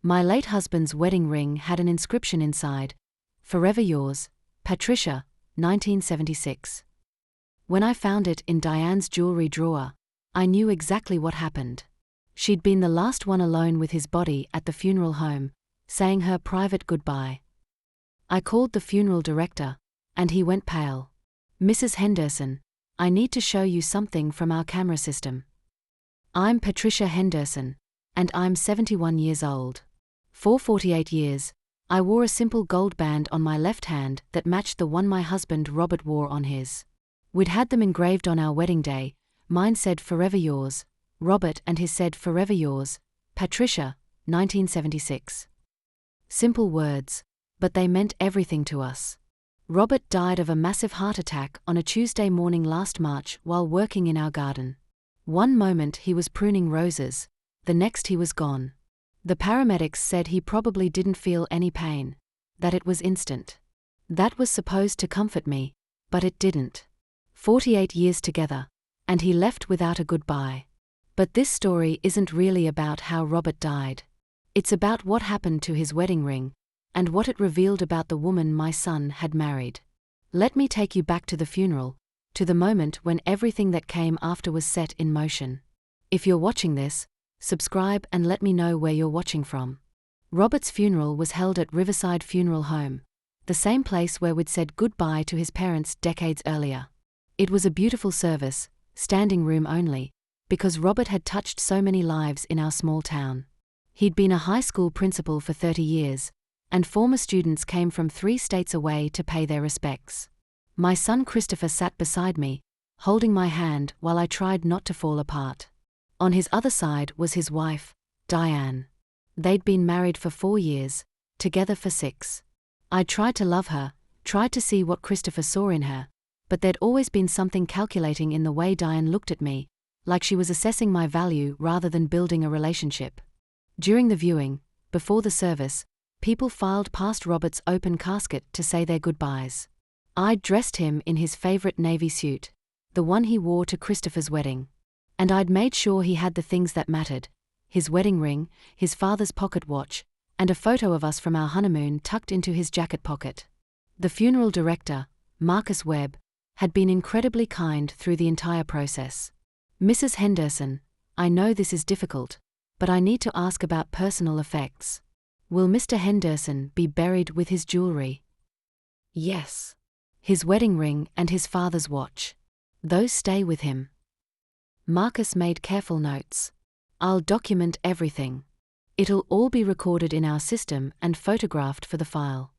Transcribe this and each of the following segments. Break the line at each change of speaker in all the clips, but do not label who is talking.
My late husband's wedding ring had an inscription inside, "Forever yours, Patricia, 1976. When I found it in Diane's jewelry drawer, I knew exactly what happened. She'd been the last one alone with his body at the funeral home, saying her private goodbye. I called the funeral director, and he went pale. "Mrs. Henderson, I need to show you something from our camera system. I'm Patricia Henderson, and I'm 71 years old. For 48 years, I wore a simple gold band on my left hand that matched the one my husband Robert wore on his. We'd had them engraved on our wedding day. Mine said "Forever yours, Robert," and his said "Forever yours, Patricia, 1976. Simple words, but they meant everything to us. Robert died of a massive heart attack on a Tuesday morning last March while working in our garden. One moment he was pruning roses, the next he was gone. The paramedics said he probably didn't feel any pain, that it was instant. That was supposed to comfort me, but it didn't. 48 years together, and he left without a goodbye. But this story isn't really about how Robert died. It's about what happened to his wedding ring, and what it revealed about the woman my son had married. Let me take you back to the funeral, to the moment when everything that came after was set in motion. If you're watching this, subscribe and let me know where you're watching from. Robert's funeral was held at Riverside Funeral Home, the same place where we'd said goodbye to his parents decades earlier. It was a beautiful service, standing room only, because Robert had touched so many lives in our small town. He'd been a high school principal for 30 years, and former students came from 3 states away to pay their respects. My son Christopher sat beside me, holding my hand while I tried not to fall apart. On his other side was his wife, Diane. They'd been married for 4 years, together for 6. I tried to love her, tried to see what Christopher saw in her, but there'd always been something calculating in the way Diane looked at me, like she was assessing my value rather than building a relationship. During the viewing, before the service, people filed past Robert's open casket to say their goodbyes. I'd dressed him in his favorite navy suit, the one he wore to Christopher's wedding. And I'd made sure he had the things that mattered: his wedding ring, his father's pocket watch, and a photo of us from our honeymoon tucked into his jacket pocket. The funeral director, Marcus Webb, had been incredibly kind through the entire process. "Mrs. Henderson, I know this is difficult, but I need to ask about personal effects. Will Mr. Henderson be buried with his jewelry?" "Yes. His wedding ring and his father's watch. Those stay with him." Marcus made careful notes. "I'll document everything. It'll all be recorded in our system and photographed for the file."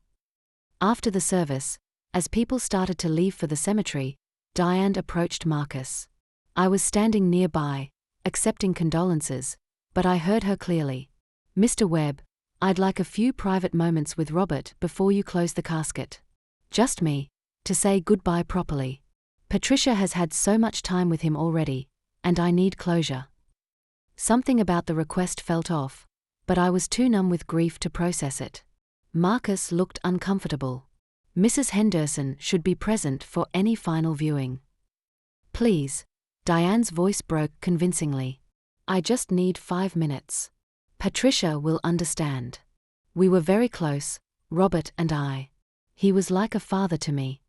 After the service, as people started to leave for the cemetery, Diane approached Marcus. I was standing nearby, accepting condolences, but I heard her clearly. "Mr. Webb, I'd like a few private moments with Robert before you close the casket. Just me, to say goodbye properly. Patricia has had so much time with him already, and I need closure." Something about the request felt off, but I was too numb with grief to process it. Marcus looked uncomfortable. "Mrs. Henderson should be present for any final viewing." "Please," Diane's voice broke convincingly. "I just need 5 minutes. Patricia will understand. We were very close, Robert and I. He was like a father to me."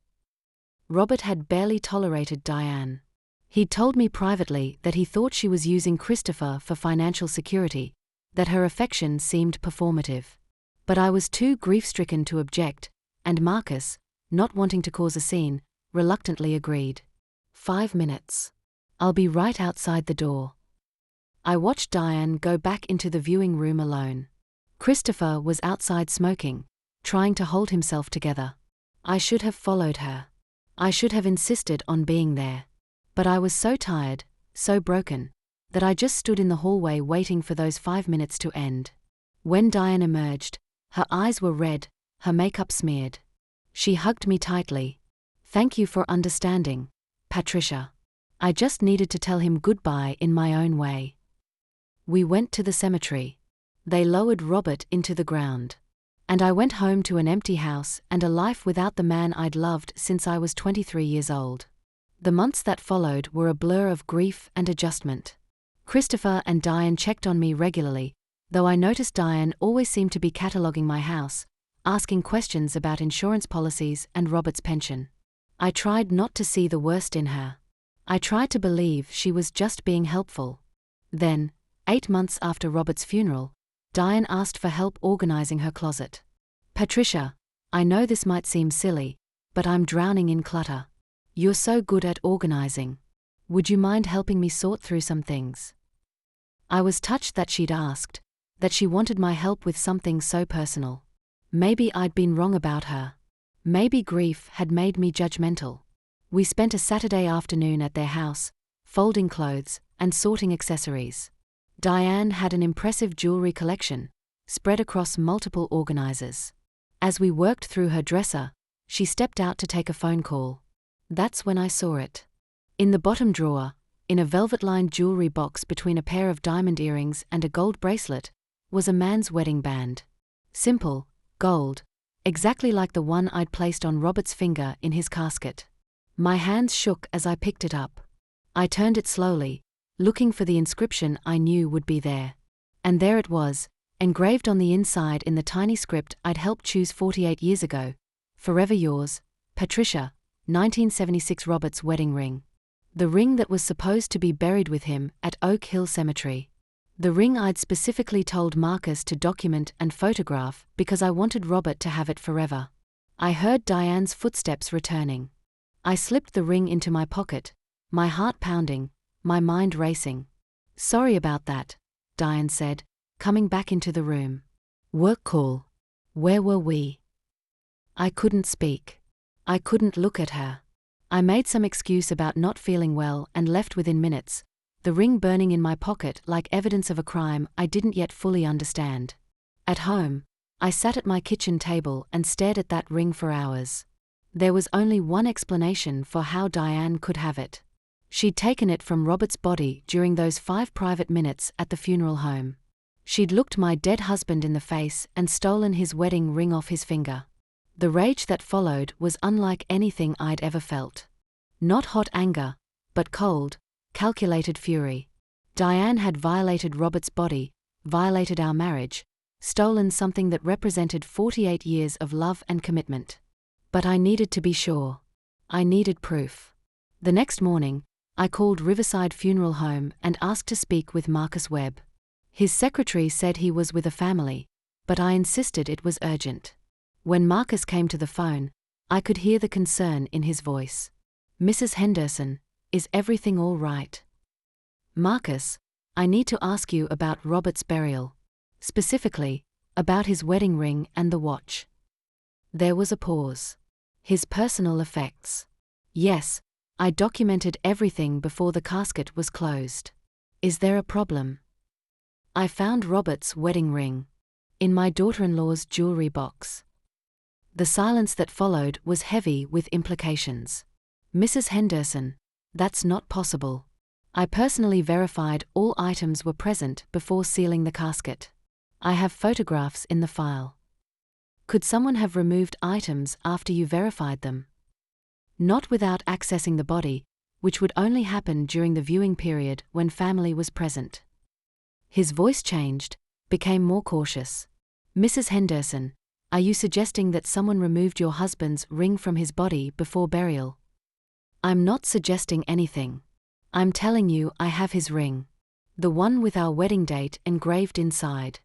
Robert had barely tolerated Diane. He'd told me privately that he thought she was using Christopher for financial security, that her affection seemed performative. But I was too grief-stricken to object, and Marcus, not wanting to cause a scene, reluctantly agreed. 5 minutes. I'll be right outside the door." I watched Diane go back into the viewing room alone. Christopher was outside smoking, trying to hold himself together. I should have followed her. I should have insisted on being there. But I was so tired, so broken, that I just stood in the hallway waiting for those 5 minutes to end. When Diane emerged, her eyes were red, her makeup smeared. She hugged me tightly. "Thank you for understanding, Patricia. I just needed to tell him goodbye in my own way." We went to the cemetery. They lowered Robert into the ground. And I went home to an empty house and a life without the man I'd loved since I was 23 years old. The months that followed were a blur of grief and adjustment. Christopher and Diane checked on me regularly, though I noticed Diane always seemed to be cataloguing my house, asking questions about insurance policies and Robert's pension. I tried not to see the worst in her. I tried to believe she was just being helpful. Then, 8 months after Robert's funeral, Diane asked for help organizing her closet. "Patricia, I know this might seem silly, but I'm drowning in clutter. You're so good at organizing. Would you mind helping me sort through some things?" I was touched that she'd asked, that she wanted my help with something so personal. Maybe I'd been wrong about her. Maybe grief had made me judgmental. We spent a Saturday afternoon at their house, folding clothes and sorting accessories. Diane had an impressive jewelry collection, spread across multiple organizers. As we worked through her dresser, she stepped out to take a phone call. That's when I saw it. In the bottom drawer, in a velvet-lined jewelry box between a pair of diamond earrings and a gold bracelet, was a man's wedding band. Simple, gold, exactly like the one I'd placed on Robert's finger in his casket. My hands shook as I picked it up. I turned it slowly, looking for the inscription I knew would be there. And there it was, engraved on the inside in the tiny script I'd helped choose 48 years ago. "Forever yours, Patricia, 1976." Robert's wedding ring. The ring that was supposed to be buried with him at Oak Hill Cemetery. The ring I'd specifically told Marcus to document and photograph because I wanted Robert to have it forever. I heard Diane's footsteps returning. I slipped the ring into my pocket, my heart pounding, my mind racing. "Sorry about that," Diane said, coming back into the room. "Work call. Where were we?" I couldn't speak. I couldn't look at her. I made some excuse about not feeling well and left within minutes, the ring burning in my pocket like evidence of a crime I didn't yet fully understand. At home, I sat at my kitchen table and stared at that ring for hours. There was only one explanation for how Diane could have it. She'd taken it from Robert's body during those 5 private minutes at the funeral home. She'd looked my dead husband in the face and stolen his wedding ring off his finger. The rage that followed was unlike anything I'd ever felt. Not hot anger, but cold, calculated fury. Diane had violated Robert's body, violated our marriage, stolen something that represented 48 years of love and commitment. But I needed to be sure. I needed proof. The next morning, I called Riverside Funeral Home and asked to speak with Marcus Webb. His secretary said he was with a family, but I insisted it was urgent. When Marcus came to the phone, I could hear the concern in his voice. "Mrs. Henderson, is everything all right?" "Marcus, I need to ask you about Robert's burial. Specifically, about his wedding ring and the watch." There was a pause. "His personal effects." "Yes, I documented everything before the casket was closed. Is there a problem?" "I found Robert's wedding ring in my daughter-in-law's jewelry box." The silence that followed was heavy with implications. "Mrs. Henderson, that's not possible. I personally verified all items were present before sealing the casket. I have photographs in the file." "Could someone have removed items after you verified them?" "Not without accessing the body, which would only happen during the viewing period when family was present." His voice changed, became more cautious. "Mrs. Henderson, are you suggesting that someone removed your husband's ring from his body before burial?" "I'm not suggesting anything. I'm telling you I have his ring. The one with our wedding date engraved inside.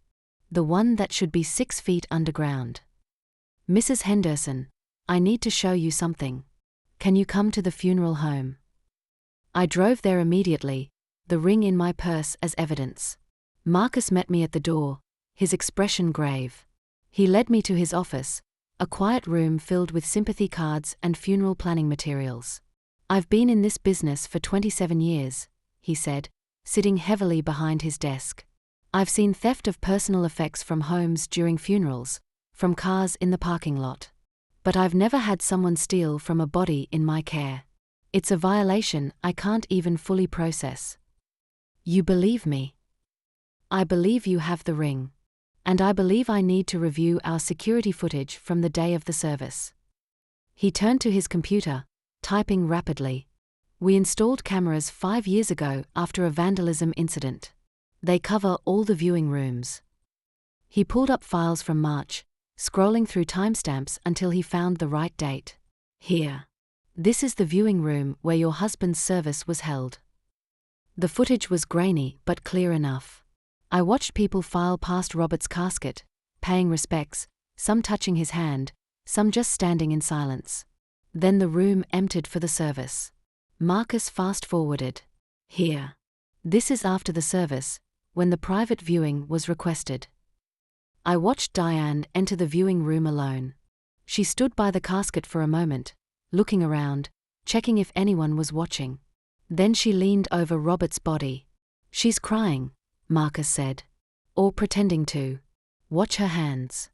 The one that should be 6 feet underground." "Mrs. Henderson, I need to show you something. Can you come to the funeral home?" I drove there immediately, the ring in my purse as evidence. Marcus met me at the door, his expression grave. He led me to his office, a quiet room filled with sympathy cards and funeral planning materials. "I've been in this business for 27 years, he said, sitting heavily behind his desk. "I've seen theft of personal effects from homes during funerals, from cars in the parking lot. But I've never had someone steal from a body in my care. It's a violation I can't even fully process." "You believe me?" "I believe you have the ring. And I believe I need to review our security footage from the day of the service." He turned to his computer, typing rapidly. "We installed cameras 5 years ago after a vandalism incident. They cover all the viewing rooms. He pulled up files from March, scrolling through timestamps until he found the right date. Here. This is the viewing room where your husband's service was held. The footage was grainy but clear enough. I watched people file past Robert's casket, paying respects, some touching his hand, some just standing in silence. Then the room emptied for the service. Marcus fast-forwarded. Here. This is after the service, when the private viewing was requested. I watched Diane enter the viewing room alone. She stood by the casket for a moment, looking around, checking if anyone was watching. Then she leaned over Robert's body. "She's crying," Marcus said. "Or pretending to. Watch her hands."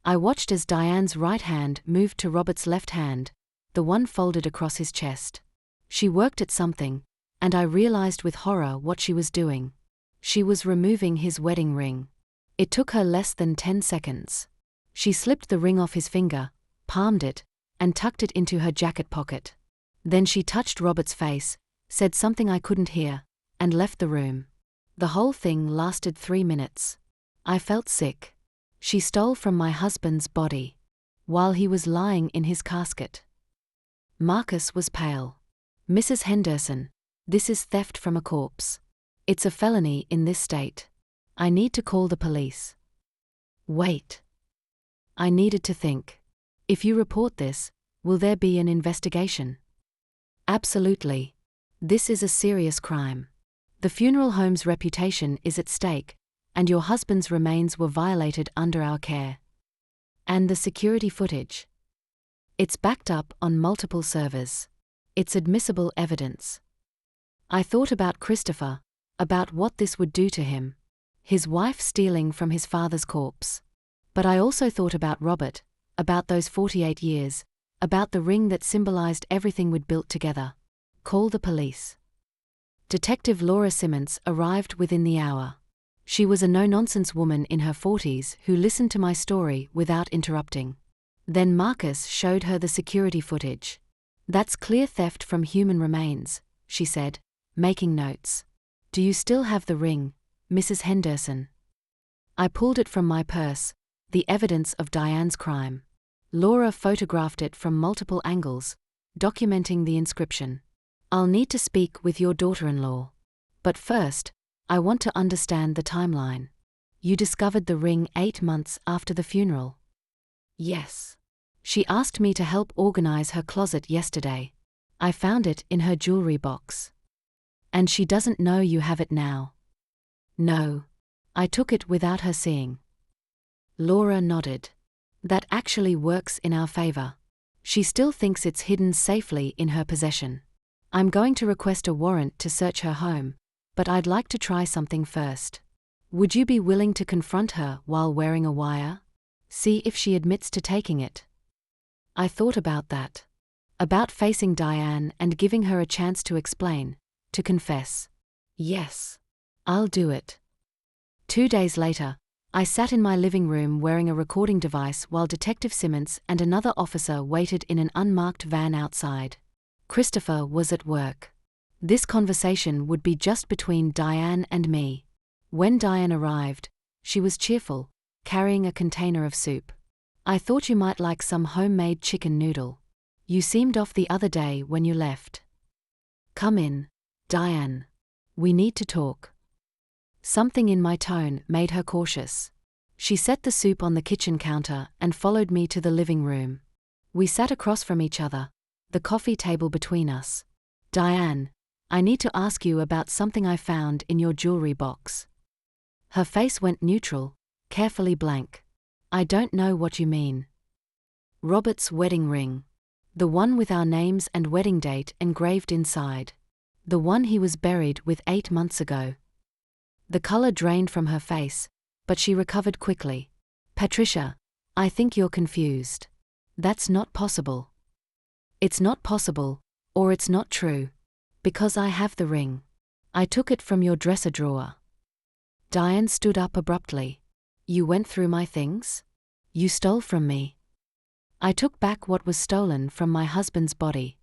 I watched as Diane's right hand moved to Robert's left hand, the one folded across his chest. She worked at something, and I realized with horror what she was doing. She was removing his wedding ring. It took her less than 10 seconds. She slipped the ring off his finger, palmed it, and tucked it into her jacket pocket. Then she touched Robert's face, said something I couldn't hear, and left the room. The whole thing lasted 3 minutes. I felt sick. She stole from my husband's body, while he was lying in his casket. Marcus was pale. "Mrs. Henderson, this is theft from a corpse. It's a felony in this state. I need to call the police." Wait. I needed to think. If you report this, will there be an investigation? Absolutely. This is a serious crime. The funeral home's reputation is at stake, and your husband's remains were violated under our care. And the security footage. It's backed up on multiple servers. It's admissible evidence. I thought about Christopher, about what this would do to him. His wife stealing from his father's corpse. But I also thought about Robert, about those 48 years, about the ring that symbolized everything we'd built together. Call the police. Detective Laura Simmons arrived within the hour. She was a no-nonsense woman in her 40s who listened to my story without interrupting. Then Marcus showed her the security footage. "That's clear theft from human remains," she said, making notes. "Do you still have the ring, Mrs. Henderson?" I pulled it from my purse, the evidence of Diane's crime. Laura photographed it from multiple angles, documenting the inscription. "I'll need to speak with your daughter-in-law. But first, I want to understand the timeline. You discovered the ring 8 months after the funeral." "Yes. She asked me to help organize her closet yesterday. I found it in her jewelry box." "And she doesn't know you have it now?" "No. I took it without her seeing." Laura nodded. "That actually works in our favor. She still thinks it's hidden safely in her possession. I'm going to request a warrant to search her home, but I'd like to try something first. Would you be willing to confront her while wearing a wire? See if she admits to taking it?" I thought about that. About facing Diane and giving her a chance to explain, to confess. Yes. I'll do it. 2 days later, I sat in my living room wearing a recording device while Detective Simmons and another officer waited in an unmarked van outside. Christopher was at work. This conversation would be just between Diane and me. When Diane arrived, she was cheerful, carrying a container of soup. "I thought you might like some homemade chicken noodle. You seemed off the other day when you left." "Come in, Diane. We need to talk." Something in my tone made her cautious. She set the soup on the kitchen counter and followed me to the living room. We sat across from each other, the coffee table between us. "Diane, I need to ask you about something I found in your jewelry box." Her face went neutral, carefully blank. "I don't know what you mean." "Robert's wedding ring. The one with our names and wedding date engraved inside. The one he was buried with 8 months ago." The color drained from her face, but she recovered quickly. "Patricia, I think you're confused. That's not possible." "It's not possible, or it's not true. Because I have the ring. I took it from your dresser drawer." Diane stood up abruptly. "You went through my things? You stole from me?" "I took back what was stolen from my husband's body."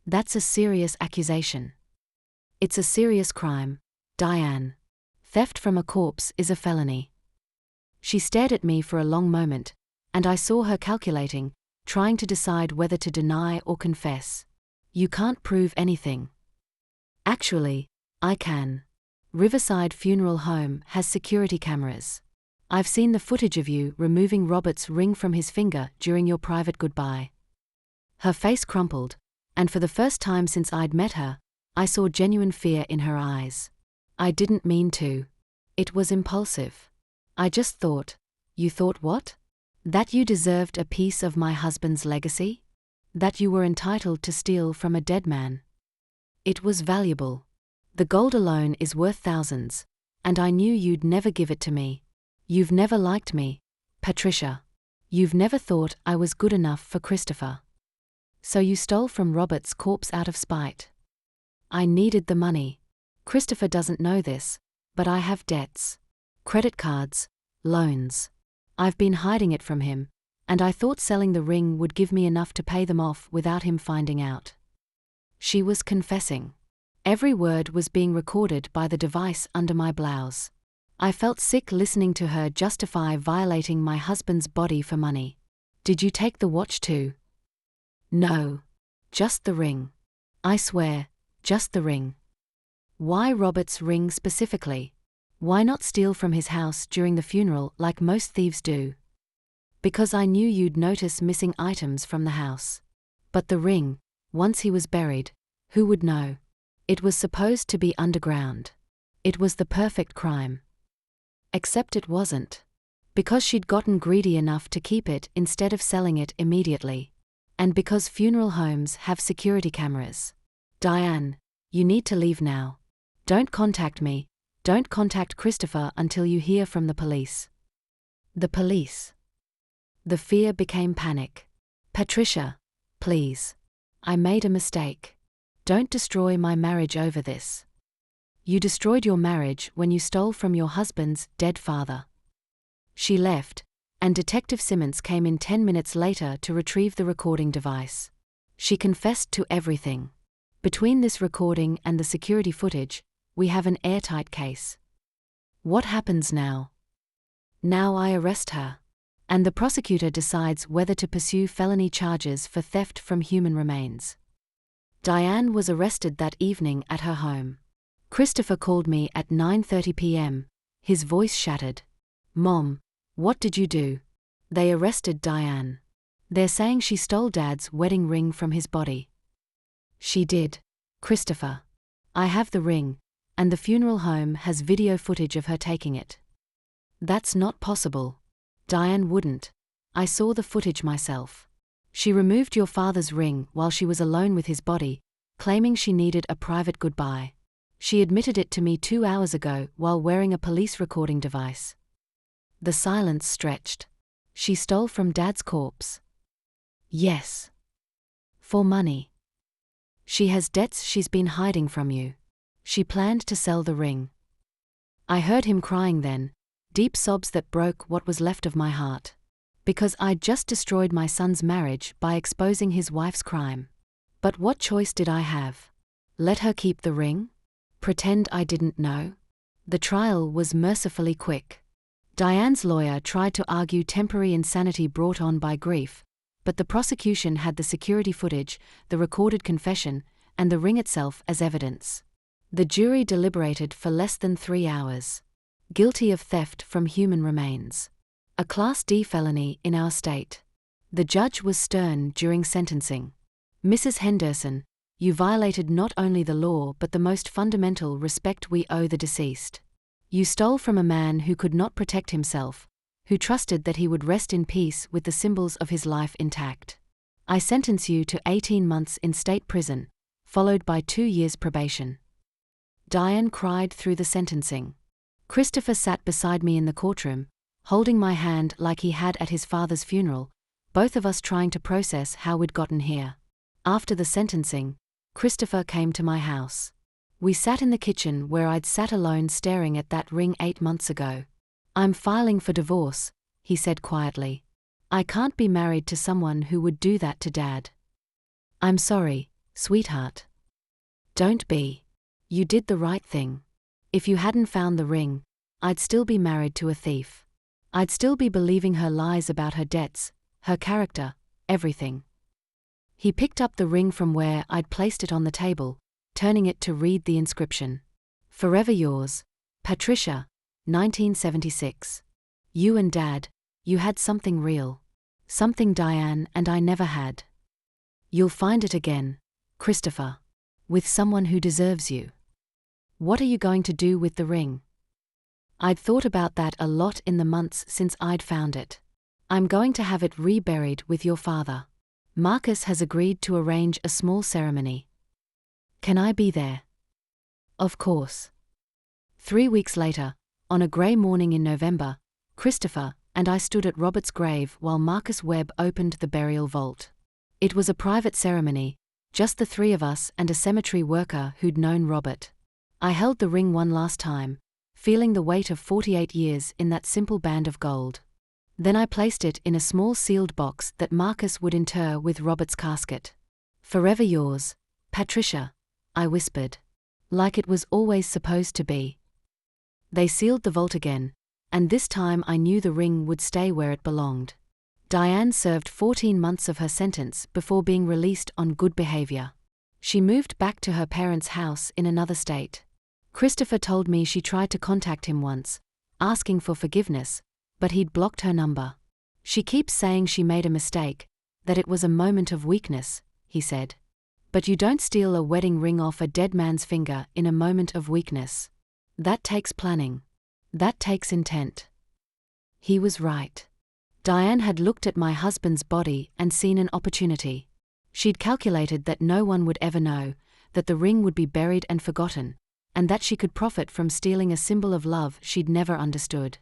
"That's a serious accusation." "It's a serious crime, Diane. Theft from a corpse is a felony." She stared at me for a long moment, and I saw her calculating, trying to decide whether to deny or confess. You can't prove anything. Actually, I can. Riverside Funeral Home has security cameras. I've seen the footage of you removing Robert's ring from his finger during your private goodbye. Her face crumpled, and for the first time since I'd met her, I saw genuine fear in her eyes. I didn't mean to. It was impulsive. I just thought. You thought what? That you deserved a piece of my husband's legacy? That you were entitled to steal from a dead man? It was valuable. The gold alone is worth thousands, and I knew you'd never give it to me. You've never liked me, Patricia. You've never thought I was good enough for Christopher. So you stole from Robert's corpse out of spite. I needed the money. Christopher doesn't know this, but I have debts. Credit cards, loans. I've been hiding it from him, and I thought selling the ring would give me enough to pay them off without him finding out. She was confessing. Every word was being recorded by the device under my blouse. I felt sick listening to her justify violating my husband's body for money. Did you take the watch too? No. Just the ring. I swear, just the ring. Why Robert's ring specifically? Why not steal from his house during the funeral like most thieves do? Because I knew you'd notice missing items from the house. But the ring, once he was buried, who would know? It was supposed to be underground. It was the perfect crime. Except it wasn't. Because she'd gotten greedy enough to keep it instead of selling it immediately. And because funeral homes have security cameras. Diane, you need to leave now. Don't contact me. Don't contact Christopher until you hear from the police. The police. The fear became panic. Patricia, please. I made a mistake. Don't destroy my marriage over this. You destroyed your marriage when you stole from your husband's dead father. She left, and Detective Simmons came in 10 minutes later to retrieve the recording device. She confessed to everything. Between this recording and the security footage, we have an airtight case. What happens now? Now I arrest her. And the prosecutor decides whether to pursue felony charges for theft from human remains. Diane was arrested that evening at her home. Christopher called me at 9:30 p.m., his voice shattered. Mom, what did you do? They arrested Diane. They're saying she stole Dad's wedding ring from his body. She did, Christopher. I have the ring, and the funeral home has video footage of her taking it. That's not possible. Diane wouldn't. I saw the footage myself. She removed your father's ring while she was alone with his body, claiming she needed a private goodbye. She admitted it to me 2 hours ago while wearing a police recording device. The silence stretched. She stole from Dad's corpse. Yes. For money. She has debts she's been hiding from you. She planned to sell the ring. I heard him crying then, deep sobs that broke what was left of my heart. Because I'd just destroyed my son's marriage by exposing his wife's crime. But what choice did I have? Let her keep the ring? Pretend I didn't know? The trial was mercifully quick. Diane's lawyer tried to argue temporary insanity brought on by grief, but the prosecution had the security footage, the recorded confession, and the ring itself as evidence. The jury deliberated for less than 3 hours. Guilty of theft from human remains. A Class D felony in our state. The judge was stern during sentencing. Mrs. Henderson, you violated not only the law but the most fundamental respect we owe the deceased. You stole from a man who could not protect himself, who trusted that he would rest in peace with the symbols of his life intact. I sentence you to 18 months in state prison, followed by 2 years probation. Diane cried through the sentencing. Christopher sat beside me in the courtroom, holding my hand like he had at his father's funeral, both of us trying to process how we'd gotten here. After the sentencing, Christopher came to my house. We sat in the kitchen where I'd sat alone staring at that ring 8 months ago. I'm filing for divorce, he said quietly. I can't be married to someone who would do that to Dad. I'm sorry, sweetheart. Don't be. You did the right thing. If you hadn't found the ring, I'd still be married to a thief. I'd still be believing her lies about her debts, her character, everything. He picked up the ring from where I'd placed it on the table, turning it to read the inscription. Forever yours, Patricia, 1976. You and Dad, you had something real. Something Diane and I never had. You'll find it again, Christopher. With someone who deserves you. What are you going to do with the ring? I'd thought about that a lot in the months since I'd found it. I'm going to have it reburied with your father. Marcus has agreed to arrange a small ceremony. Can I be there? Of course. 3 weeks later, on a grey morning in November, Christopher and I stood at Robert's grave while Marcus Webb opened the burial vault. It was a private ceremony, just the three of us and a cemetery worker who'd known Robert. I held the ring one last time, feeling the weight of 48 years in that simple band of gold. Then I placed it in a small sealed box that Marcus would inter with Robert's casket. Forever yours, Patricia, I whispered. Like it was always supposed to be. They sealed the vault again, and this time I knew the ring would stay where it belonged. Diane served 14 months of her sentence before being released on good behavior. She moved back to her parents' house in another state. Christopher told me she tried to contact him once, asking for forgiveness, but he'd blocked her number. She keeps saying she made a mistake, that it was a moment of weakness, he said. But you don't steal a wedding ring off a dead man's finger in a moment of weakness. That takes planning. That takes intent. He was right. Diane had looked at my husband's body and seen an opportunity. She'd calculated that no one would ever know, that the ring would be buried and forgotten, and that she could profit from stealing a symbol of love she'd never understood.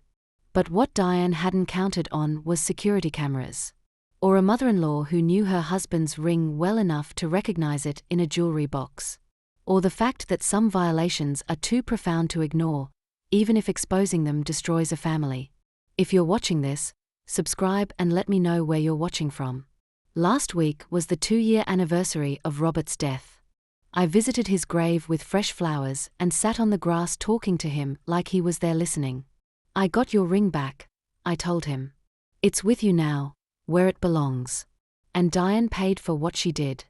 But what Diane hadn't counted on was security cameras. Or a mother-in-law who knew her husband's ring well enough to recognize it in a jewelry box. Or the fact that some violations are too profound to ignore, even if exposing them destroys a family. If you're watching this, subscribe and let me know where you're watching from. Last week was the 2-year anniversary of Robert's death. I visited his grave with fresh flowers and sat on the grass talking to him like he was there listening. I got your ring back, I told him. It's with you now, where it belongs. And Diane paid for what she did.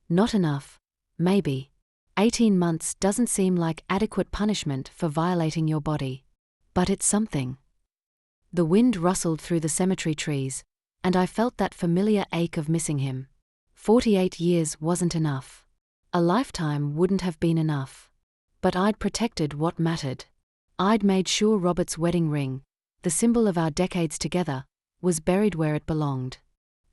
Not enough, maybe. 18 months doesn't seem like adequate punishment for violating your body. But it's something. The wind rustled through the cemetery trees, and I felt that familiar ache of missing him. 48 years wasn't enough. A lifetime wouldn't have been enough. But I'd protected what mattered. I'd made sure Robert's wedding ring, the symbol of our decades together, was buried where it belonged.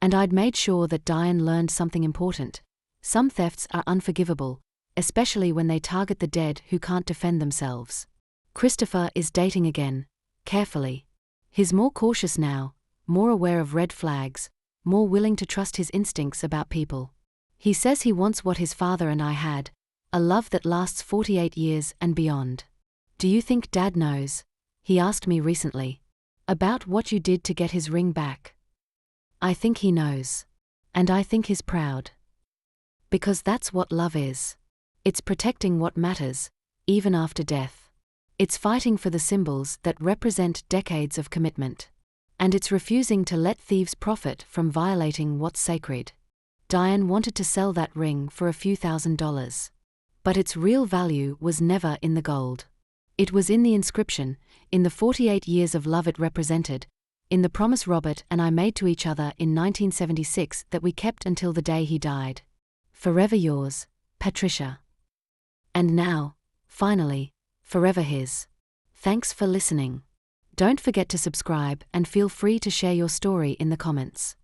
And I'd made sure that Diane learned something important. Some thefts are unforgivable, especially when they target the dead who can't defend themselves. Christopher is dating again, carefully. He's more cautious now, more aware of red flags, more willing to trust his instincts about people. He says he wants what his father and I had, a love that lasts 48 years and beyond. Do you think Dad knows? He asked me recently. About what you did to get his ring back. I think he knows. And I think he's proud. Because that's what love is. It's protecting what matters, even after death. It's fighting for the symbols that represent decades of commitment. And it's refusing to let thieves profit from violating what's sacred. Diane wanted to sell that ring for a few $1,000s. But its real value was never in the gold. It was in the inscription, in the 48 years of love it represented, in the promise Robert and I made to each other in 1976 that we kept until the day he died. Forever yours, Patricia. And now, finally, forever his. Thanks for listening. Don't forget to subscribe and feel free to share your story in the comments.